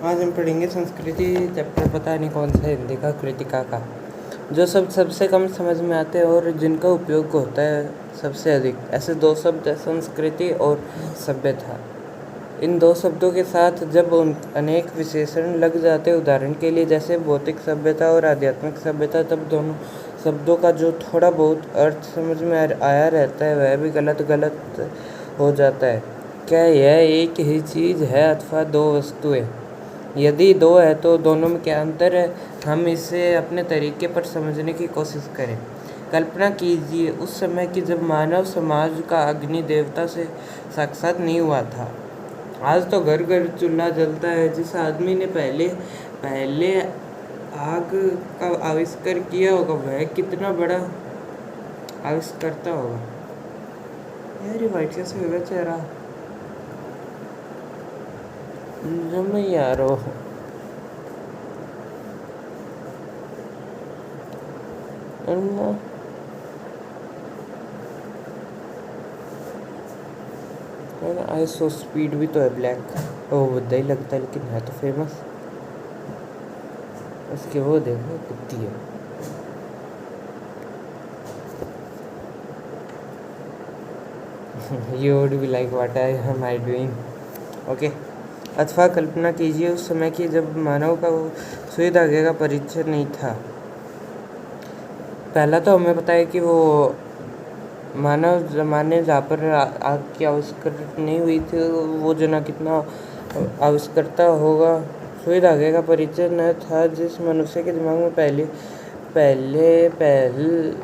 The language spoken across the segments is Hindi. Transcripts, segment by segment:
आज हम पढ़ेंगे संस्कृति चैप्टर, पता नहीं कौन सा हिंदी का, कृतिका का। जो शब्द सबसे कम समझ में आते हैं और जिनका उपयोग होता है सबसे अधिक, ऐसे दो शब्द हैं संस्कृति और सभ्यता। इन दो शब्दों के साथ जब अनेक विशेषण लग जाते हैं, उदाहरण के लिए जैसे भौतिक सभ्यता और आध्यात्मिक सभ्यता, तब दोनों शब्दों का जो थोड़ा बहुत अर्थ समझ में आया रहता है वह भी गलत गलत हो जाता है। क्या यह एक ही चीज़ है अथवा दो वस्तुएं? यदि दो है तो दोनों में क्या अंतर है? हम इसे अपने तरीके पर समझने की कोशिश करें। कल्पना कीजिए उस समय की जब मानव समाज का अग्नि देवता से साक्षात नहीं हुआ था। आज तो घर घर चूल्हा जलता है। जिस आदमी ने पहले पहले आग का आविष्कार किया होगा वह कितना बड़ा आविष्कर्ता होगा। यार वाइट कैसे होगा चेहरा जम यारो। आईसो स्पीड भी तो है ब्लैक। वो बुद्धा ही लगता है लेकिन है तो फेमस। उसके वो देखो कुत्ती है। You would be like what am I doing? Okay. अथवा कल्पना कीजिए उस समय की जब मानव का वो सुई धागे का परिचय नहीं था। पहला तो हमें पता है कि वो मानव जमाने जहाँ पर आग की आविष्कार नहीं हुई थी, वो जना कितना आविष्कर्ता होगा। सुई धागे का परिचय न था। जिस मनुष्य के दिमाग में पहली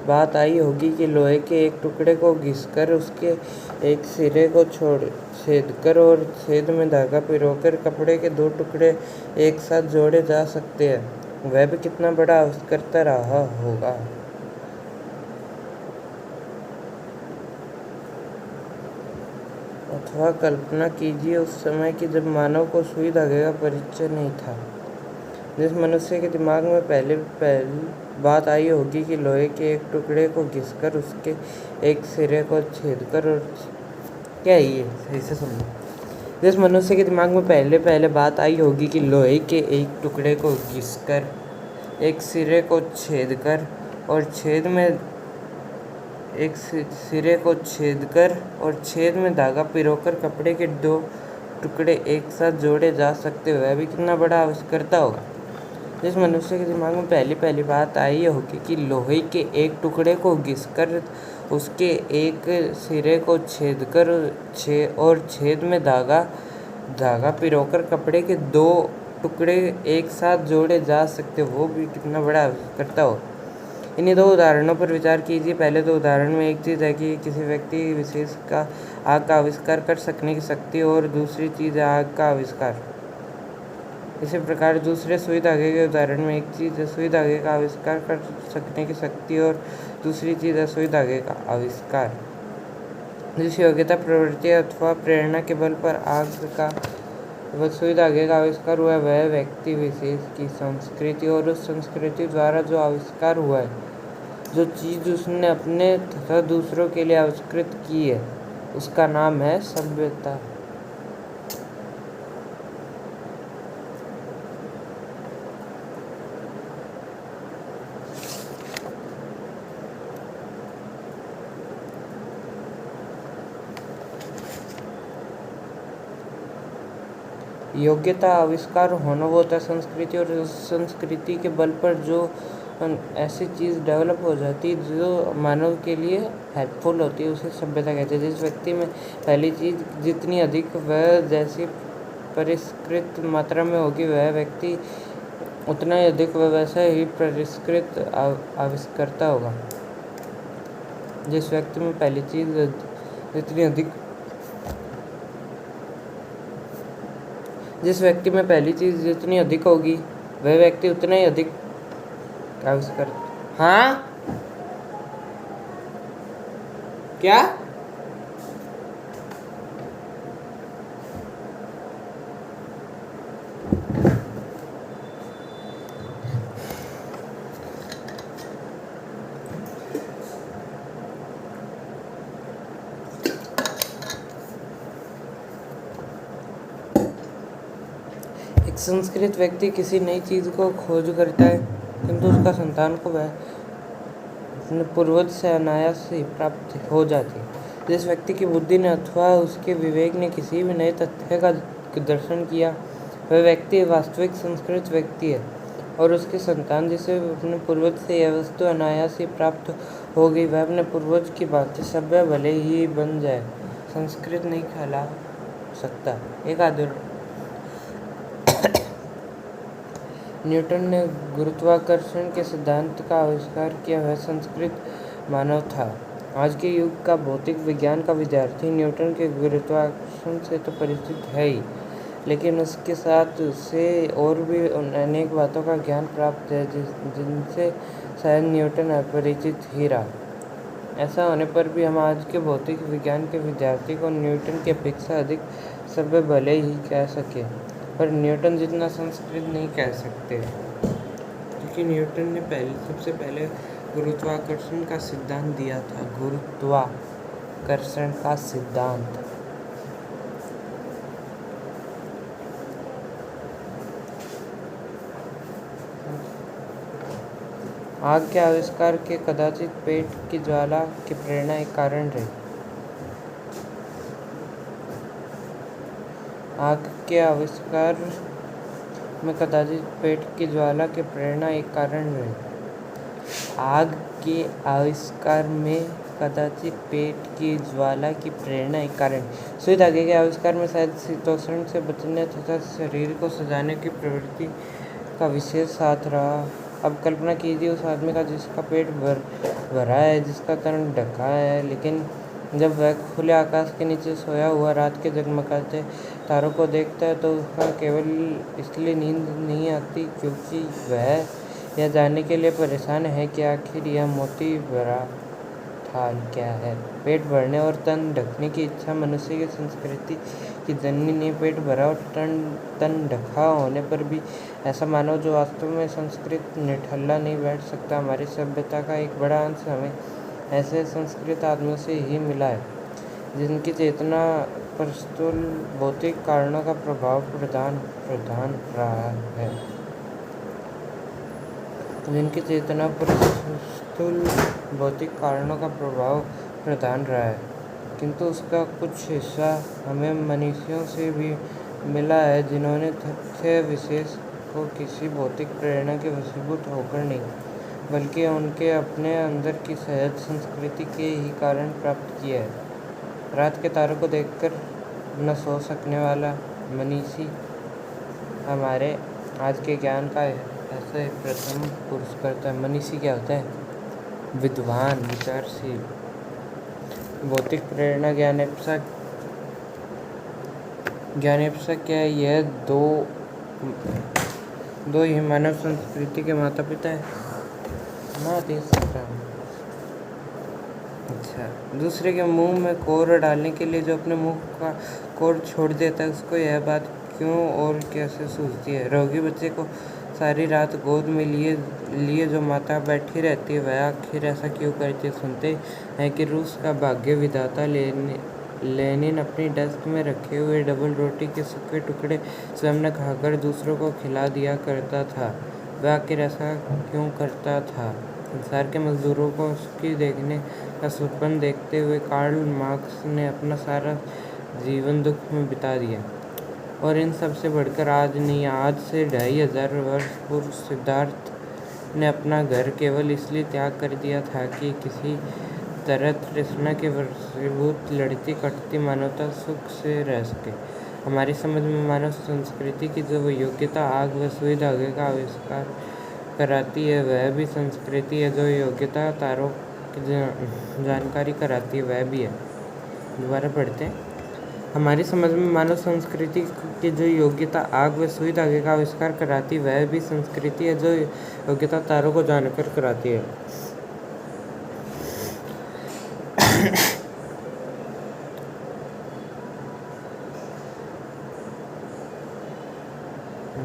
बात आई होगी कि लोहे के एक टुकड़े को घिसकर उसके एक सिरे को छेदकर और छेद में धागा पिरोकर कपड़े के दो टुकड़े एक साथ जोड़े जा सकते हैं, वह भी कितना बड़ा आविष्कर्ता रहा होगा। अथवा कल्पना कीजिए उस समय की जब मानव को सुई धागे का परिचय नहीं था। जिस मनुष्य के दिमाग में पहली बात आई होगी कि लोहे के एक टुकड़े को घिसकर उसके एक सिरे को छेदकर और क्या है ये सही से सुनो। जिस मनुष्य के दिमाग में पहले बात आई होगी कि लोहे के एक टुकड़े को घिसकर एक सिरे को छेदकर और छेद में धागा पिरोकर कपड़े के दो टुकड़े एक साथ जोड़े जा सकते हुए भी कितना बड़ा आविष्कर्ता होगा। जिस मनुष्य के दिमाग में पहली बात आई होगी कि लोहे के एक टुकड़े को घिसकर उसके एक सिरे को छेदकर और छेद में धागा पिरोकर कपड़े के दो टुकड़े एक साथ जोड़े जा सकते, वो भी कितना बड़ा आविष्कर्ता हो। इन्हीं दो उदाहरणों पर विचार कीजिए। पहले दो उदाहरण में एक चीज़ है कि किसी व्यक्ति विशेष का आग का आविष्कार कर सकने की शक्ति और दूसरी चीज़ है आग का आविष्कार। इसी प्रकार दूसरे सुई धागे के उदाहरण में एक चीज़ है सुई धागे का आविष्कार कर सकने की शक्ति और दूसरी चीज़ है सुई धागे का आविष्कार। जिस योग्यता, प्रवृत्ति अथवा प्रेरणा के बल पर आग का व सुई धागे का आविष्कार हुआ है वह व्यक्ति विशेष की संस्कृति और उस संस्कृति द्वारा जो आविष्कार हुआ है, जो चीज़ उसने अपने तथा दूसरों के लिए आविष्कृत की है, उसका नाम है सभ्यता। योग्यता आविष्कार होना वो होता है संस्कृति, और उस संस्कृति के बल पर जो ऐसी चीज़ डेवलप हो जाती है जो मानव के लिए हेल्पफुल होती है, उसे सभ्यता कहते हैं। जिस व्यक्ति में पहली चीज़ जितनी अधिक वह जैसी परिष्कृत मात्रा में होगी, वह व्यक्ति उतना ही अधिक वह वैसा ही परिष्कृत आविष्कर्ता होगा। जिस व्यक्ति में पहली चीज़ जितनी अधिक जिस व्यक्ति में पहली चीज़ जितनी अधिक होगी वह व्यक्ति उतना ही अधिक आविष्कार। हाँ क्या? एक संस्कृत व्यक्ति किसी नई चीज़ को खोज करता है, किंतु उसका संतान को वह अपने पूर्वज से अनायास ही प्राप्त हो जाती है। जिस व्यक्ति की बुद्धि ने अथवा उसके विवेक ने किसी भी नए तथ्य का दर्शन किया, वह व्यक्ति वास्तविक संस्कृत व्यक्ति है, और उसकी संतान जिसे अपने पूर्वज से यह वस्तु अनायास ही प्राप्त हो गई, वह अपने पूर्वज की भांति सभ्य भले ही बन जाए, संस्कृत नहीं कहला सकता। एक आदर न्यूटन ने गुरुत्वाकर्षण के सिद्धांत का आविष्कार किया, वह संस्कृत मानव था। आज के युग का भौतिक विज्ञान का विद्यार्थी न्यूटन के गुरुत्वाकर्षण से तो परिचित है ही, लेकिन उसके साथ उसे और भी अनेक बातों का ज्ञान प्राप्त है जिनसे शायद न्यूटन अपरिचित ही रहा। ऐसा होने पर भी हम आज के भौतिक विज्ञान के विद्यार्थी को न्यूटन की अपेक्षा अधिक सभ्य भले ही कह सके, पर न्यूटन जितना संस्कृत नहीं कह सकते, क्योंकि न्यूटन ने सबसे पहले गुरुत्वाकर्षण का सिद्धांत दिया था। गुरुत्वाकर्षण का सिद्धांत आग के आविष्कार के कदाचित पेट की ज्वाला की प्रेरणा एक कारण रही। आग के आविष्कार में कदाचित पेट की ज्वाला की प्रेरणा एक कारण रही। आग के आविष्कार में कदाचित पेट की ज्वाला की प्रेरणा एक कारण। सुई धागे के आविष्कार में शायद शीतोष्ण से बचने तथा शरीर को सजाने की प्रवृत्ति का विशेष साथ रहा। अब कल्पना कीजिए उस आदमी का जिसका पेट भरा है, जिसका तन ढका है, लेकिन जब वह खुले आकाश के नीचे सोया हुआ रात के जगमगाते तारों को देखता है तो उसका केवल इसलिए नींद नहीं आती क्योंकि वह यह जानने के लिए परेशान है कि आखिर यह मोती भरा थाल क्या है। पेट भरने और तन ढकने की इच्छा मनुष्य की संस्कृति की जननी ने। पेट भरा और तन ढका होने पर भी ऐसा मानव जो वास्तव में संस्कृत निठल्ला नहीं बैठ सकता। हमारी सभ्यता का एक बड़ा अंश हमें ऐसे संस्कृत आदमियों से ही मिला है जिनकी चेतना पर स्थूल भौतिक कारणों का प्रभाव प्रदान रहा है, जिनकी चेतना पर स्थूल भौतिक कारणों का प्रभाव प्रदान रहा है, किंतु उसका कुछ हिस्सा हमें मनीषियों से भी मिला है जिन्होंने तथ्य विशेष को किसी भौतिक प्रेरणा के वशीभूत होकर नहीं, बल्कि उनके अपने अंदर की सहज संस्कृति के ही कारण प्राप्त किया है। रात के तारों को देखकर न सो सकने वाला मनीषी हमारे आज के ज्ञान का ऐसे प्रथम पुरुष करता है। मनीषी क्या होता है? विद्वान, विचारशील। भौतिक प्रेरणा ज्ञानेप्सा क्या है? यह दो ही मानव संस्कृति के माता पिता है। ना दे सकता हूँ। अच्छा, दूसरे के मुंह में कोर डालने के लिए जो अपने मुंह का कोर छोड़ देता है उसको यह बात क्यों और कैसे सूझती है? रोगी बच्चे को सारी रात गोद में लिए जो माता बैठी रहती है वह आखिर ऐसा क्यों करती है? सुनते हैं कि रूस का भाग्य विधाता लेनिन अपनी डेस्क में रखे हुए डबल रोटी के सूखे टुकड़े स्वयं न खाकर दूसरों को खिला दिया करता था। वह आखिर ऐसा क्यों करता था? संसार के मजदूरों को उसकी देखने का स्वप्न देखते हुए कार्ल मार्क्स ने अपना सारा जीवन दुख में बिता दिया। और इन सब से बढ़कर आज से 2500 वर्ष पूर्व सिद्धार्थ ने अपना घर केवल इसलिए त्याग कर दिया था कि किसी तरह तृष्णा के वशीभूत लड़ती कटती मानवता सुख से रह सके। हमारी समझ में मानव संस्कृति की जो योग्यता आग व सुई धागे का आविष्कार कराती है वह भी संस्कृति है, जो योग्यता तारों की जानकारी कराती है वह भी है। दोबारा पढ़ते हैं। हमारी समझ में मानव संस्कृति की जो योग्यता आग व सुई धागे का आविष्कार कराती है वह भी संस्कृति है, जो योग्यता तारों को जानकर कराती है।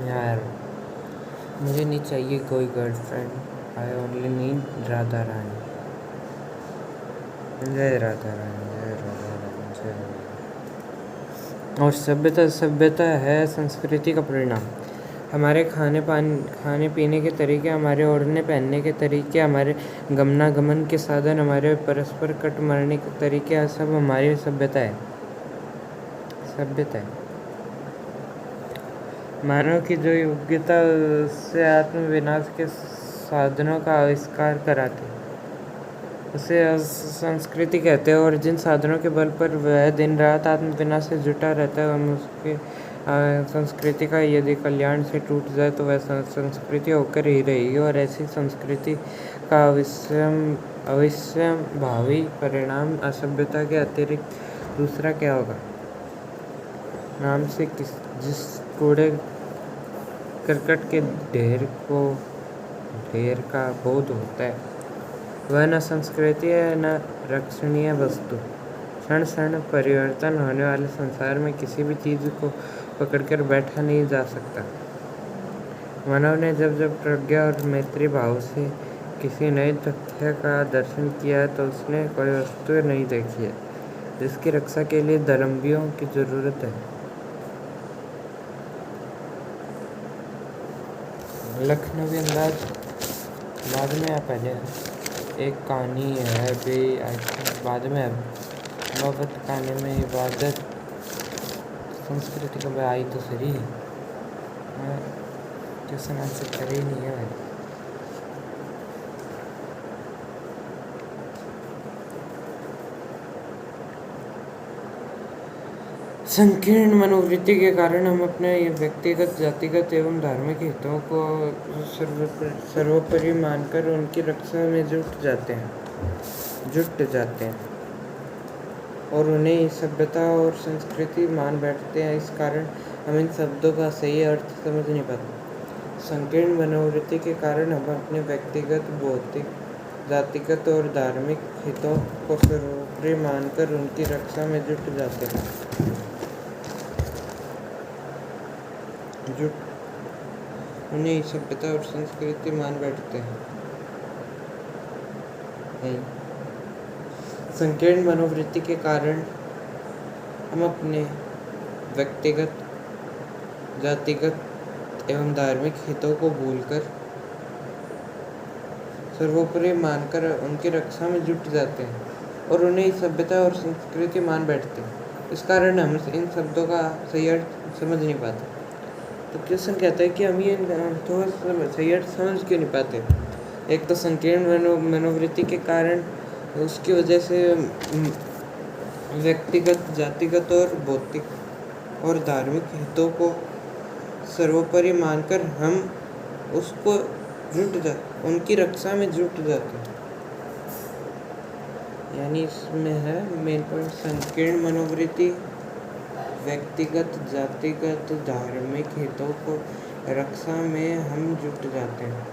यार मुझे नहीं चाहिए कोई girlfriend, I only need Radha Rani. जय राधा रानी, जय राधा रानी, जय। और सभ्यता है संस्कृति का परिणाम। हमारे खाने पीने के तरीके, हमारे ओढ़ने पहनने के तरीके, हमारे गमनागमन के साधन, हमारे परस्पर कट मरने के तरीके, यह सब हमारी सभ्यता है। मानव की जो योग्यता उससे आत्मविनाश के साधनों का आविष्कार कराती, उसे संस्कृति कहते हैं। और जिन साधनों के बल पर वह दिन रात आत्मविनाश से जुटा रहता है, हम उसके संस्कृति का यदि कल्याण से टूट जाए तो वह संस्कृति होकर ही रहेगी। और ऐसी संस्कृति का अविस्मृति परिणाम असभ्यता के अतिरिक्त दूसरा क्या होगा? नाम से जिस कूड़े करकट के ढेर का बोध होता है, वह न संस्कृति है न रक्षणीय वस्तु। क्षण क्षण परिवर्तन होने वाले संसार में किसी भी चीज़ को पकड़कर बैठा नहीं जा सकता। मानव ने जब जब प्रज्ञा और मैत्री भाव से किसी नए तथ्य का दर्शन किया है, तो उसने कोई वस्तु नहीं देखी है जिसकी रक्षा के लिए धर्मवियों की जरूरत है। लखनवी अंदाज बाद में या पहले एक कहानी है भी बाद में बाबत कहानी में इबादत संस्कृति का आई तो सही क्वेश्चन आंसर करे ही नहीं है। संकीर्ण मनोवृत्ति के कारण हम अपने व्यक्तिगत, जातिगत एवं धार्मिक हितों को सर्वोपरि मानकर उनकी रक्षा में जुट जाते हैं और उन्हें सभ्यता और संस्कृति मान बैठते हैं। इस कारण हम इन शब्दों का सही अर्थ समझ नहीं पाते। संकीर्ण मनोवृत्ति के कारण हम अपने व्यक्तिगत, भौतिक, जातिगत और धार्मिक हितों को सर्वोपरि मानकर उनकी रक्षा में जुट जाते हैं। उन्हें सभ्यता और संस्कृति मान बैठते हैं। संकीर्ण मनोवृत्ति के कारण हम अपने व्यक्तिगत, जातिगत एवं धार्मिक हितों को भूलकर सर्वोपरि मानकर उनकी रक्षा में जुट जाते हैं और उन्हें सभ्यता और संस्कृति मान बैठते हैं। इस कारण हम इन शब्दों का सही अर्थ समझ नहीं पाते। तो क्वेश्चन कहता है कि हम ये थोड़ा सही अर्थ समझ क्यों नहीं पाते। एक तो संकीर्ण मनोवृत्ति के कारण उसकी वजह से व्यक्तिगत, जातिगत और भौतिक और धार्मिक हितों को सर्वोपरि मानकर हम उसको उनकी रक्षा में जुट जाते हैं। यानी इसमें है मेन पॉइंट, संकीर्ण मनोवृत्ति व्यक्तिगत, जातिगत, धार्मिक हितों को रक्षा में हम जुट जाते हैं।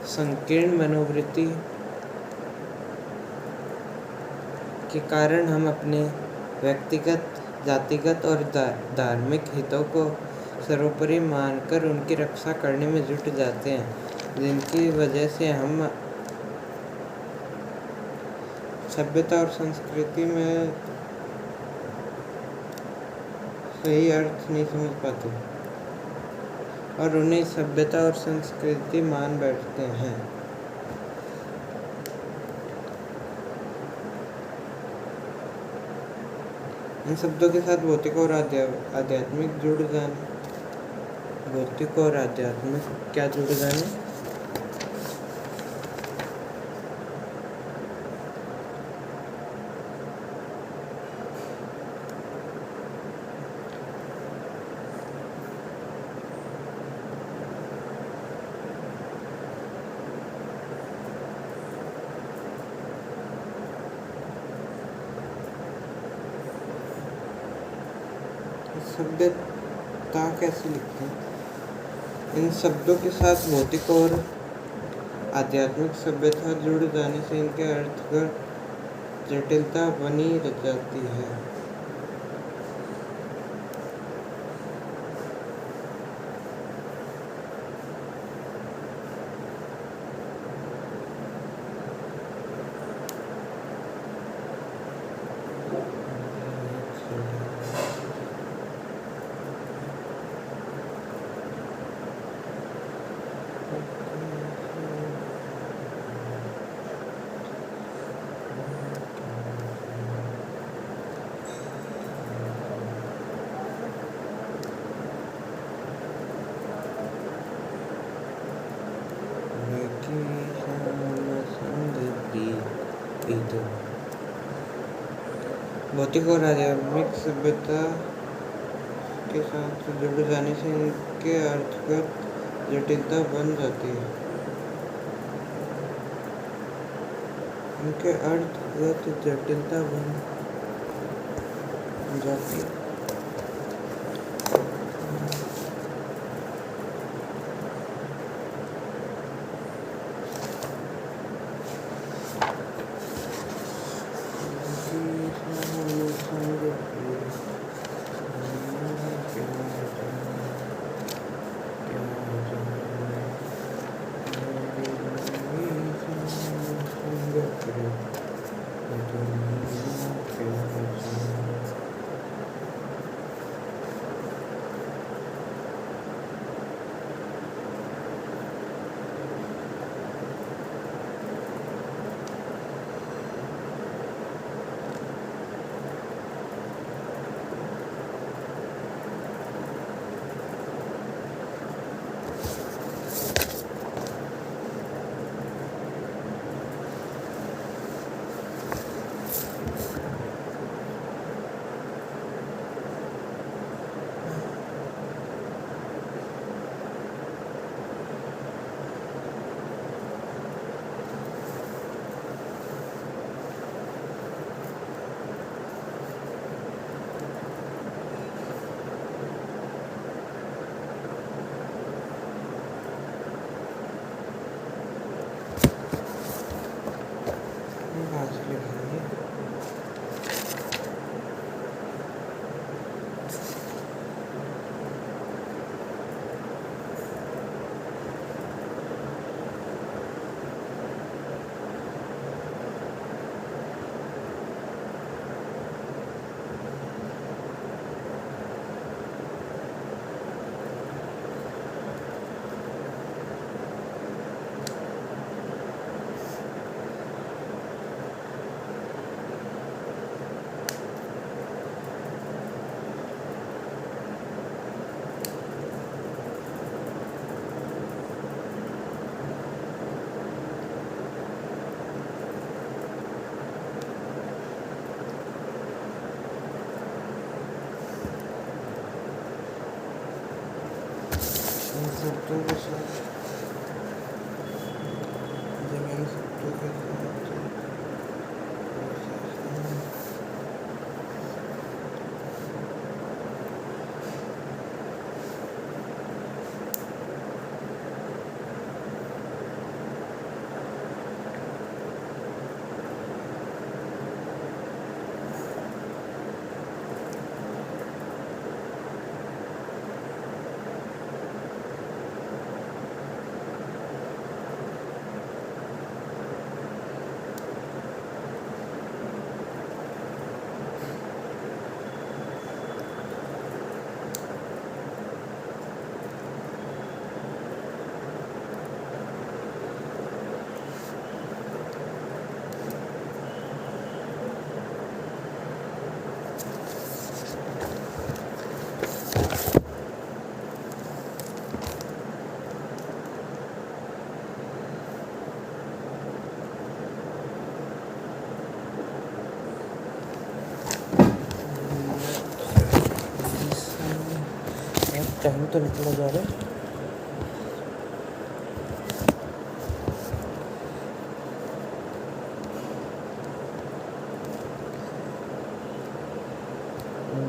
संकीर्ण मनोवृत्ति के कारण हम अपने व्यक्तिगत, जातिगत और धार्मिक हितों को सर्वोपरि मानकर उनकी रक्षा करने में जुट जाते हैं, जिनकी वजह से हम सभ्यता और संस्कृति में सही अर्थ नहीं समझ पाते और उन्हें सभ्यता और संस्कृति मान बैठते हैं। इन शब्दों के साथ भौतिक और आध्यात्मिक जुड़ जाने। भौतिक और आध्यात्मिक क्या जुड़ जाने? सभ्यता कैसे लिखते हैं? इन शब्दों के साथ भौतिक और आध्यात्मिक सभ्यता जुड़ जाने से इनके अर्थ पर जटिलता बनी जाती है। भौतिक और आध्यात्मिक सभ्यता के साथ जुड़ जाने से इनके अर्थगत जटिलता बन जाती है। इनके अर्थगत जटिलता बन जाती है। शब्दों के साथ जमीन शब्दों के साथ टाइम तो निकला जा रहा है।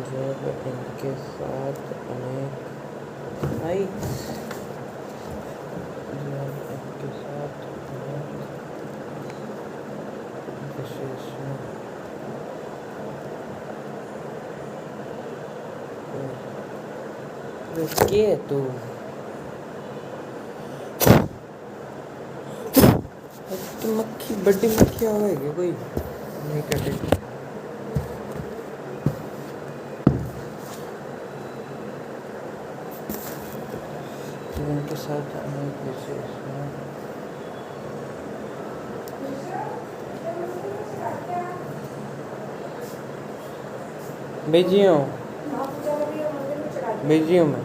जब इनके साथ अनेक विशेषण quieto. तो मक्खी बड़ी मक्खी आ गई कोई नहीं कटेगी। तो उनके साथ अनेक विशेष बिजी हूँ मैं।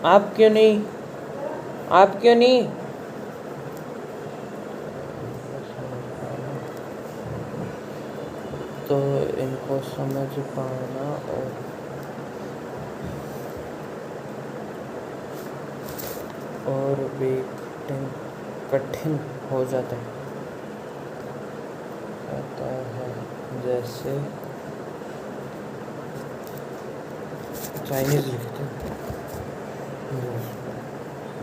आप क्यों नहीं तो इनको समझ पाना और भी कठिन हो जाता है। जैसे चाइनीज लिखते हैं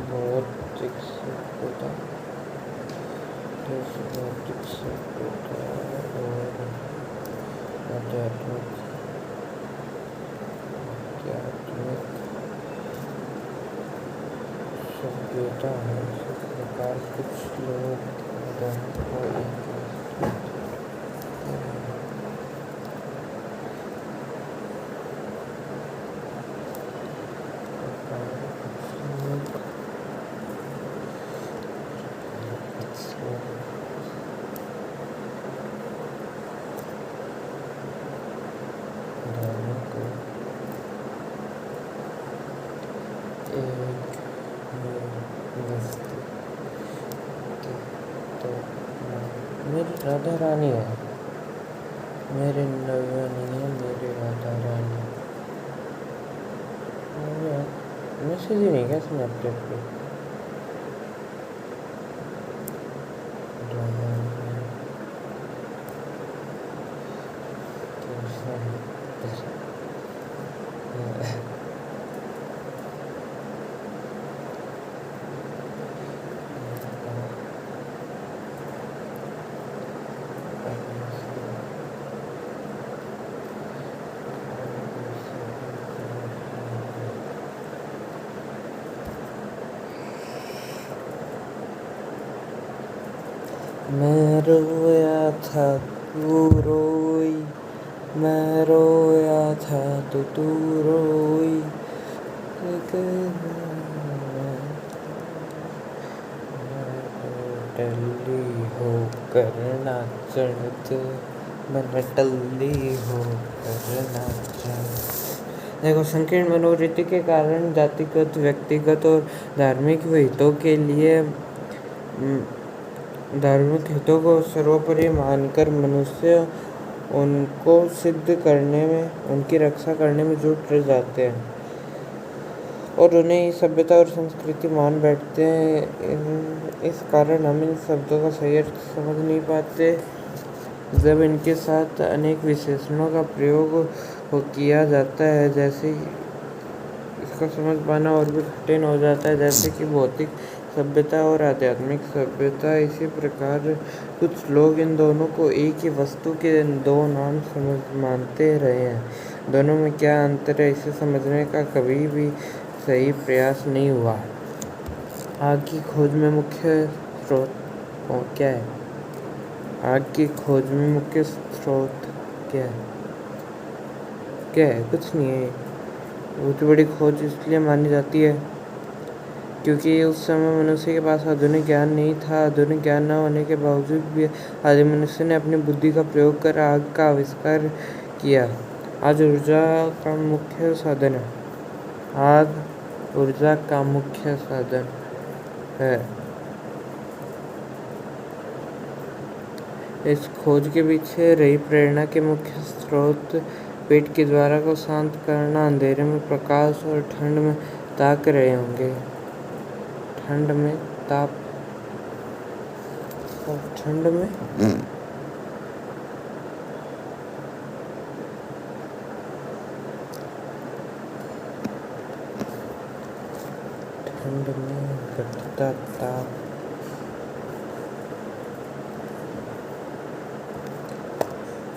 भौतिक सभ्यता और आध्यात्मिक सभ्यता है। इस प्रकार कुछ लोग दोनों को मेरी राधा रानी है, मेरी नव्या नहीं है, मेरी राधा रानी। मैसेज ही नहीं क्या स्नैपचैट पे? मैं रोया था तू रोई, मैं रोया था तो तू रोई, टल्ली हो करना चढ़ते, मैंने टल्ली हो करना चढ़। देखो, संकीर्ण मनोवृत्ति के कारण जातिगत, व्यक्तिगत और धार्मिक हितों के लिए धार्मिक हितों को सर्वोपरि मानकर मनुष्य उनको सिद्ध करने में, उनकी रक्षा करने में जुट जाते हैं और उन्हें सभ्यता और संस्कृति मान बैठते हैं। इस कारण हम इन शब्दों का सही अर्थ समझ नहीं पाते। जब इनके साथ अनेक विशेषणों का प्रयोग किया जाता है, जैसे इसका समझ पाना और भी कठिन हो जाता है, जैसे कि भौतिक सभ्यता और आध्यात्मिक सभ्यता। इसी प्रकार कुछ लोग इन दोनों को एक ही वस्तु के दो नाम मानते रहे हैं। दोनों में क्या अंतर है, इसे समझने का कभी भी सही प्रयास नहीं हुआ। आग की खोज में मुख्य स्रोत क्या है? आग की खोज में मुख्य स्रोत क्या है? कुछ नहीं है। बहुत बड़ी खोज इसलिए मानी जाती है क्योंकि उस समय मनुष्य के पास आधुनिक ज्ञान नहीं था। आधुनिक ज्ञान न होने के बावजूद भी आदि मनुष्य ने अपनी बुद्धि का प्रयोग कर आग का आविष्कार किया। आज ऊर्जा का मुख्य साधन है। आग ऊर्जा का मुख्य साधन है। इस खोज के पीछे रही प्रेरणा के मुख्य स्रोत पेट की ज्वाला को शांत करना, अंधेरे में प्रकाश और ठंड में ताप रहे होंगे। ठंड में ताप और ठंड में घटता ताप।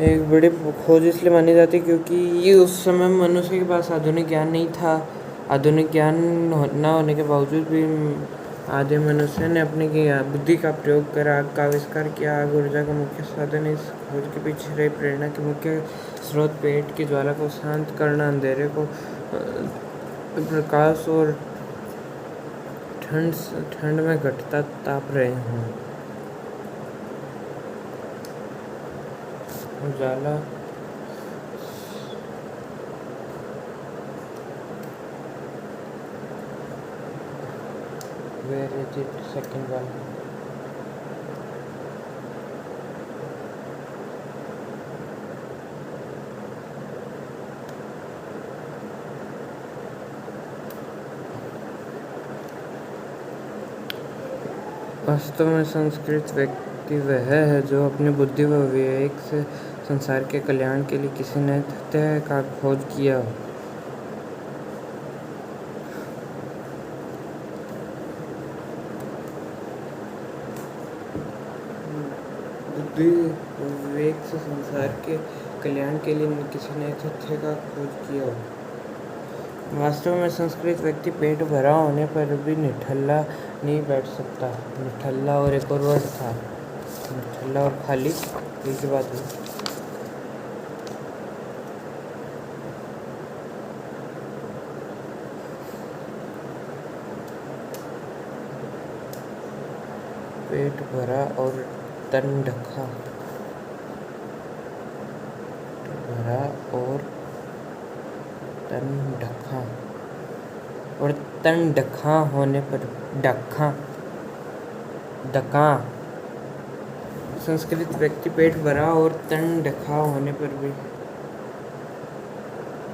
एक बड़ी खोज इसलिए मानी जाती क्योंकि ये उस समय मनुष्य के पास आधुनिक ज्ञान नहीं था। आधुनिक ज्ञान न होने के बावजूद भी आदि मनुष्य ने अपनी बुद्धि का प्रयोग कर आग का आविष्कार किया। आग ऊर्जा का मुख्य साधन है। इस खोज के पीछे रही प्रेरणा के मुख्य स्रोत पेट की ज्वाला को शांत करना, अंधेरे को प्रकाश और ठंड में घटता ताप रहे हों। उजाला Where is it? Second one. वास्तव में संस्कृत व्यक्ति वह है जो अपनी बुद्धि व विवेक से संसार के कल्याण के लिए किसी नए तथ्य का खोज किया हो। बुद्धि व विवेक से संसार के कल्याण के लिए किसी नए तथ्य का खोज किया हो। वास्तव में संस्कृत व्यक्ति पेट भरा होने पर भी निठल्ला नहीं बैठ सकता। निठल्ला और एक और वर्ड था, निठल्ला और खाली एक ही बात है। पेट भरा और तन ढका, भरा और तन ढका, और तन ढका होने पर ढका ढका। संस्कृत व्यक्ति पेट भरा और तन ढका होने पर भी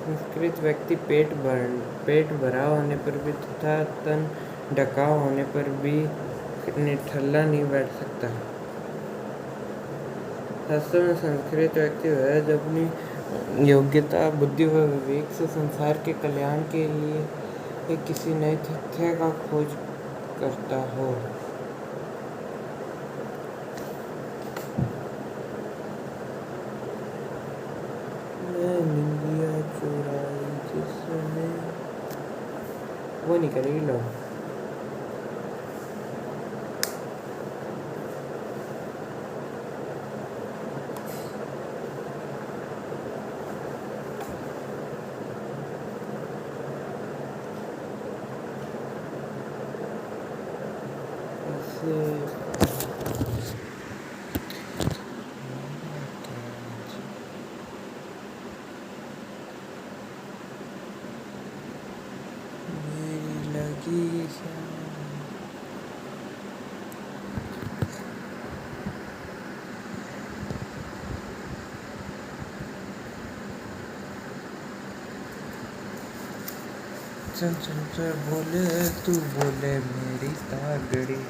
संस्कृत व्यक्ति पेट भरा होने पर भी तथा तन ढका होने पर भी निठल्ला नहीं बैठ सकता। वास्तव में संस्कृत व्यक्ति वह जो अपनी योग्यता, बुद्धि व विवेक से संसार के कल्याण के लिए किसी नए तथ्य का खोज करता हो। निंदिया चुराई जिसने, वो नहीं करेगी लो। मेरी लगी चल चल चल बोले तू बोले मेरी तागड़ी,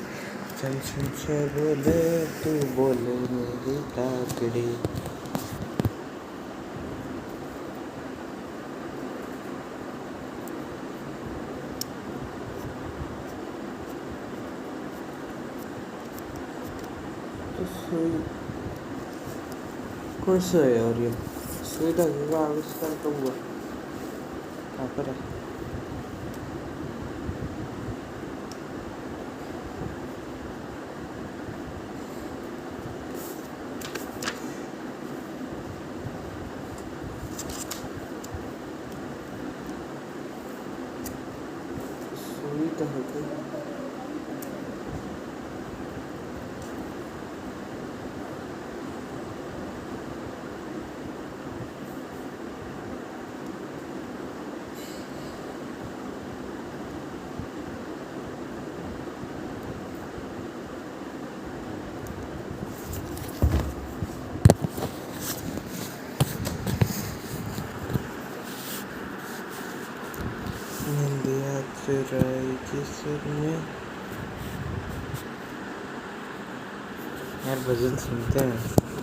चल चल चल बोले तू बोले मेरी तागड़ी। तो कौन सा है यार ये सुविधा का आविष्कार कब हुआ, कहाँ पर है? सुविधा हो गई। निंदिया चुराई किसने, यार भजन सुनते हैं।